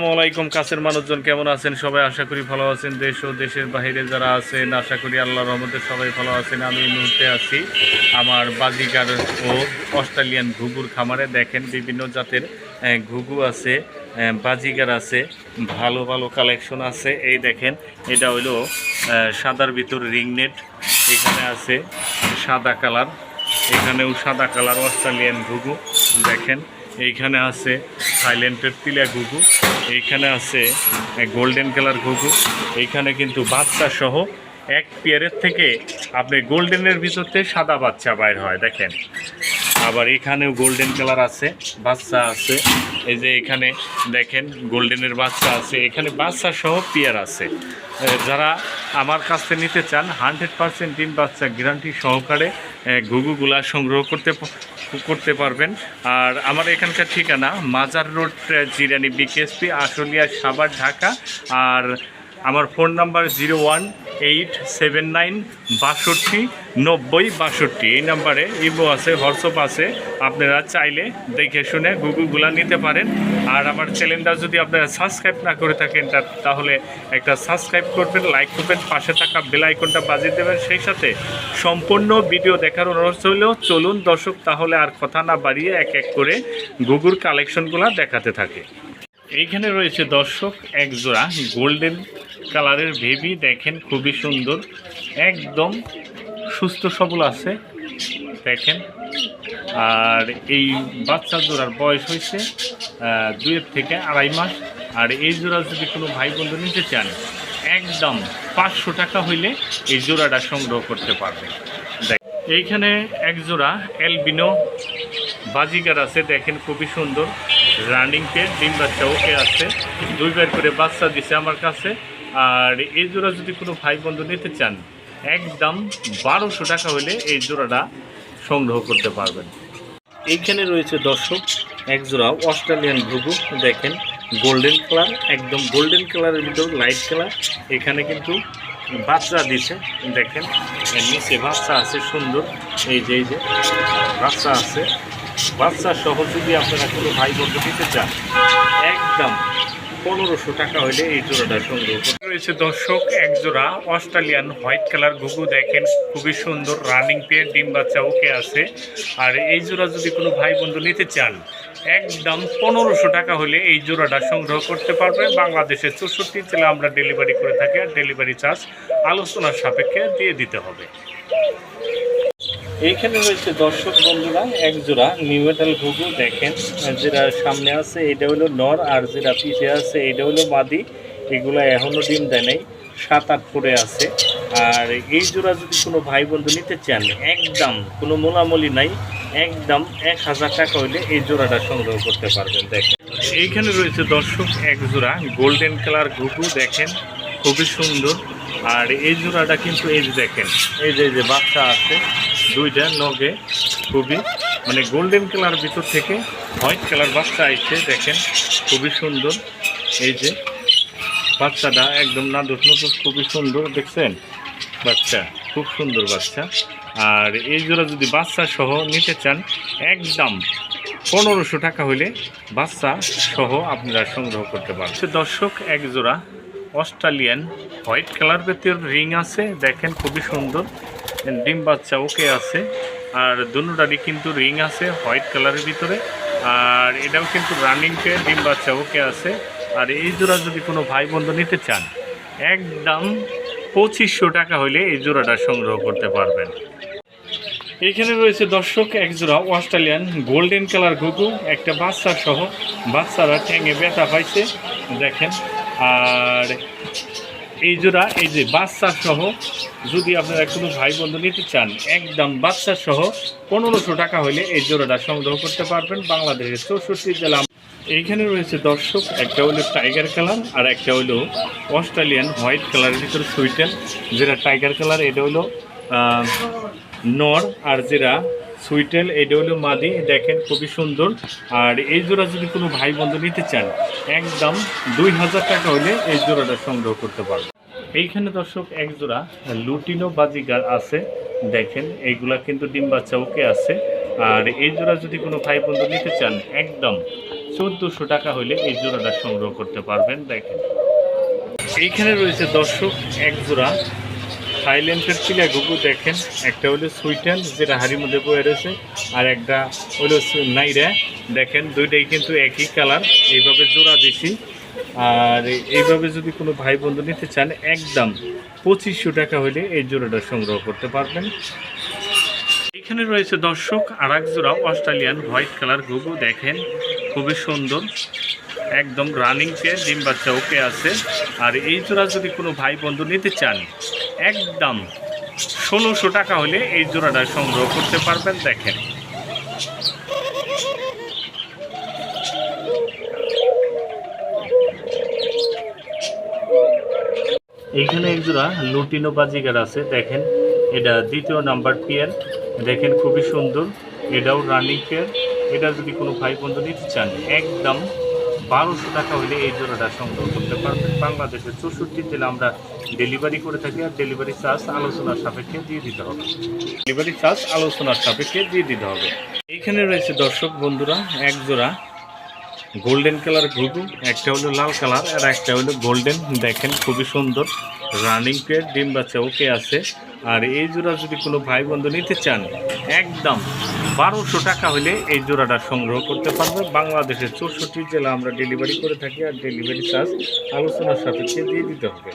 আসসালামাইকুম কাছের মানুষজন কেমন আছেন সবাই? আশা করি ভালো আছেন। দেশ ও দেশের বাইরে যারা আছেন আশা করি আল্লাহর রহমতে সবাই ভালো আছেন। আমি এই মুহূর্তে আছি আমার বাজিগার ও অস্ট্রেলিয়ান ঘুঘুর খামারে। দেখেন বিভিন্ন জাতের ঘুঘু আছে, বাজিগার আছে, ভালো ভালো কালেকশন আছে। এই দেখেন এটা হইলো সাদার ভিতর রিংনেট, এখানে আছে সাদা কালার, এখানেও সাদা কালার অস্ট্রেলিয়ান ঘুঘু দেখেন। এইখানে আছে থাইল্যান্ডের তিলা ঘুঘু, এইখানে আছে গোল্ডেন কালার ঘুঘু। এইখানে কিন্তু বাচ্চা সহ এক পেয়ারের থেকে আপনি গোল্ডেনের ভিতরতে সাদা বাচ্চা বাইর হয় দেখেন। আবার এখানেও গোল্ডেন কালার আছে, বাচ্চা আছে। এই যে এখানে দেখেন গোল্ডেনের বাচ্চা আছে, এখানে বাচ্চা সহ পেয়ার আছে। যারা আমার কাছ থেকে নিতে চান 100% ডিম বাচ্চা গ্যারান্টি সহকারে ঘুঘুগুলা সংগ্রহ করতে পারবেন। আর আমার এখানকার ঠিকানা মাজার রোড, জিরানি বিকেএসপি, আশুলিয়া, সাভার, ঢাকা। আর আমার ফোন নাম্বার 01872 এই নাম্বারে ইমো আছে, হোয়াটসঅ্যাপ আছে। আপনারা চাইলে দেখে শুনে ঘুঘুগুলা নিতে পারেন। আর আমার চ্যানেলটা যদি আপনারা সাবস্ক্রাইব না করে থাকেন তাহলে একটা সাবস্ক্রাইব করবেন, লাইক করবেন, পাশে থাকা বেল আইকনটা বাজিয়ে দেবেন। সেই সাথে সম্পূর্ণ ভিডিও দেখার অনুরোধ হলেও চলুন দর্শক, তাহলে আর কথা না বাড়িয়ে এক এক করে ঘুঘুর কালেকশনগুলো দেখাতে থাকে। এইখানে রয়েছে দর্শক এক জোড়া গোল্ডেন কালারের বেবি, দেখেন খুবই সুন্দর, একদম সুস্থ সবল আছে দেখেন। আর এই বাচ্চা জোড়ার বয়স হয়েছে 2 থেকে 2.5 মাস। আর এই জোড়া যদি কোনো ভাই বন্ধু নিতে চান একদম 500 টাকা হইলে এই জোড়াটা সংগ্রহ করতে পারবেন। এইখানে এক জোড়া অ্যালবিনো বাজিগার আছে দেখেন, খুবই সুন্দর, রানিং পেয়ার, ডিম বাচ্চা ওকে আছে, 2 বার করে বাচ্চা দিছে আমার কাছে। আর এই জোড়া যদি কোনো ভাই বন্ধু নিতে চান একদম 1200 টাকা হলে এই জোড়াটা সংগ্রহ করতে পারবেন। এইখানে রয়েছে দর্শক এক জোড়া অস্ট্রেলিয়ান ঘুঘু দেখেন, গোল্ডেন কালার, একদম গোল্ডেন কালারের ভিতর লাইট কালার। এখানে কিন্তু বাচ্চা দিছে দেখেন, নিচে বাচ্চা আছে সুন্দর, এই যে বাচ্চা আছে। বাচ্চা সহ যদি আপনারা কোনো ভাই বন্ধু দিতে চান একদম 1500 টাকা হলে এই জোড়াটা সংগ্রহ করতে রয়েছে দর্শক এক জোড়া অস্ট্রেলিয়ান হোয়াইট কালার ঘুঘু দেখেন, খুবই সুন্দর, রানিং পেয়ার, ডিম বাচ্চা ওকে আছে। আর এই জোড়া যদি কোনো ভাই বন্ধু নিতে চান একদম 1500 টাকা হলে এই জোড়াটা সংগ্রহ করতে পারবে। বাংলাদেশের 64 জেলা আমরা ডেলিভারি করে থাকি, আর ডেলিভারি চার্জ আলোচনার সাপেক্ষে দিয়ে দিতে হবে। এইখানে রয়েছে দর্শক বন্ধুরা এক জোড়া নিউমেটাল ঘুঘু দেখেন, যেটা সামনে আছে এটা হলো নর, আর যেটা পিছে আছে এটা হলো মাদি। এগুলো এখনও ডিম দেয় নাই, 7-8 করে আছে। আর এই জোড়া যদি কোনো ভাই বন্ধু নিতে চান একদম কোনো মোলামলি নাই, একদম 1000 টাকা হইলে এই জোড়াটা সংগ্রহ করতে পারবেন দেখেন। এইখানে রয়েছে দর্শক এক জোড়া গোল্ডেন কালার ঘুঘু দেখেন, খুবই সুন্দর। আর এই জোড়াটা কিন্তু এই যে দেখেন, এই যে বাচ্চা আছে 2টা নগে, খুবই মানে গোল্ডেন কালার ভিতর থেকে হোয়াইট কালার বাচ্চা আইছে দেখেন, খুবই সুন্দর। এই যে বাচ্চাটা একদম নাদুস নতুন, খুবই সুন্দর দেখছেন, বাচ্চা খুব সুন্দর বাচ্চা। আর এই জোড়া যদি বাচ্চা সহ নিতে চান একদম 1500 টাকা হলে বাচ্চা সহ আপনারা সংগ্রহ করতে পারবেন। দর্শক এক জোড়া অস্ট্রেলিয়ান হোয়াইট কালার ভিতর রিং আছে দেখেন, খুবই সুন্দর, ডিম বাচ্চা ওকে আছে। আর দুটোটারই কিন্তু রিং আছে হোয়াইট কালারের ভিতরে, আর এটাও কিন্তু রানিং পেয়ে ডিম বাচ্চা ওকে আছে। আর এই জোড়া যদি কোনো ভাই বন্ধু নিতে চান একদম 2500 টাকা হলে এই জোড়াটা সংগ্রহ করতে পারবেন। এইখানে রয়েছে দর্শক এক জোড়া অস্ট্রেলিয়ান গোল্ডেন কালার ঘুঘু, একটা বাচ্চা সহ, বাচ্চারা ঠ্যাঙে ব্যথা পাইছে দেখেন। আর এই জোড়া এই যে বাচ্চা সহ যদি আপনারা কোনো ভাই বন্ধু নিতে চান একদম বাচ্চা সহ 1500 টাকা হলে এই জোড়াটা সংগ্রহ করতে পারবেন বাংলাদেশের 64 জেলা। এইখানে রয়েছে দর্শক একটা হলো টাইগার কালার, আর একটা হলো অস্ট্রেলিয়ান হোয়াইট কালারের ভিতরে সুইটেল। যেটা টাইগার কালার এটা হলো নর, আর যেটা সুইটেল এটা হলো মাদি দেখেন, খুবই সুন্দর। আর এই জোড়া যদি কোনো ভাই বন্ধু নিতে চান একদম 2000 টাকা হলে এই জোড়াটা সংগ্রহ করতে পারবেন। এইখানে দর্শক এক জোড়া লুটিনো বাজিগার আছে দেখেন, এইগুলা কিন্তু ডিম বাচ্চা ওকে আছে। আর এই জোড়া যদি কোনো ভাই বন্ধু নিতে চান একদম 1400 টাকা হলে এই জোড়াটা সংগ্রহ করতে পারবেন। দেখেন এইখানে রয়েছে দর্শক এক জোড়া থাইল্যান্ডের চিলা ঘুঘু। দেখেন একটা হলো সুইটেন যেটা হাড়ির মধ্যে বয়ে রয়েছে, আর একটা হলো নাইরা। দেখেন দুইটাই কিন্তু একই কালার। এইভাবে জোড়া দিছি। আর এইভাবে যদি কোনো ভাই বন্ধু নিতে চান একদম 2500 টাকা হলে এই জোড়াটা সংগ্রহ করতে পারবেন। এখানে রয়েছে দর্শক আর এক জোড়া অস্ট্রেলিয়ান হোয়াইট কালার ঘুঘু। দেখেন খুবই সুন্দর, একদম রানিং পেয়ে ডিম বাচ্চা ওকে আছে। আর এই জোড়া যদি কোনো ভাই বন্ধু নিতে চান একদম 1600 টাকা হলে এই জোড়াটা সংগ্রহ করতে পারবেন। দেখেন এইখানে এক জোড়া লুটিনো বাজিগার আছে। দেখেন এটা দ্বিতীয় নাম্বার পেয়ার। দেখেন খুবই সুন্দর, এটাও রানিং পেয়ার। এটা যদি কোনো ভাই বন্ধু নিতে চান একদম 1200 টাকা হলে এই জোড়াটা সংগ্রহ করতে পারবেন। বাংলাদেশের 64 জেলা আমরা ডেলিভারি করে থাকি, আর ডেলিভারি চার্জ আলোচনার সাপেক্ষে দিয়ে দিতে হবে। এইখানে রয়েছে দর্শক বন্ধুরা এক জোড়া গোল্ডেন কালার ঘুঘু। একটা হলো লাল কালার আর একটা হলো গোল্ডেন। দেখেন খুবই সুন্দর, রানিং পেয়ার, ডিম বাচ্চা ওকে আছে। আর এই জোড়া যদি কোনো ভাই বন্ধু নিতে চান একদম 1200 টাকা হলে এই জোড়াটা সংগ্রহ করতে পারবে। বাংলাদেশের 64 জেলা আমরা ডেলিভারি করে থাকি, আর ডেলিভারি চার্জ আলোচনার সাপেক্ষে দিয়ে দিতে হবে।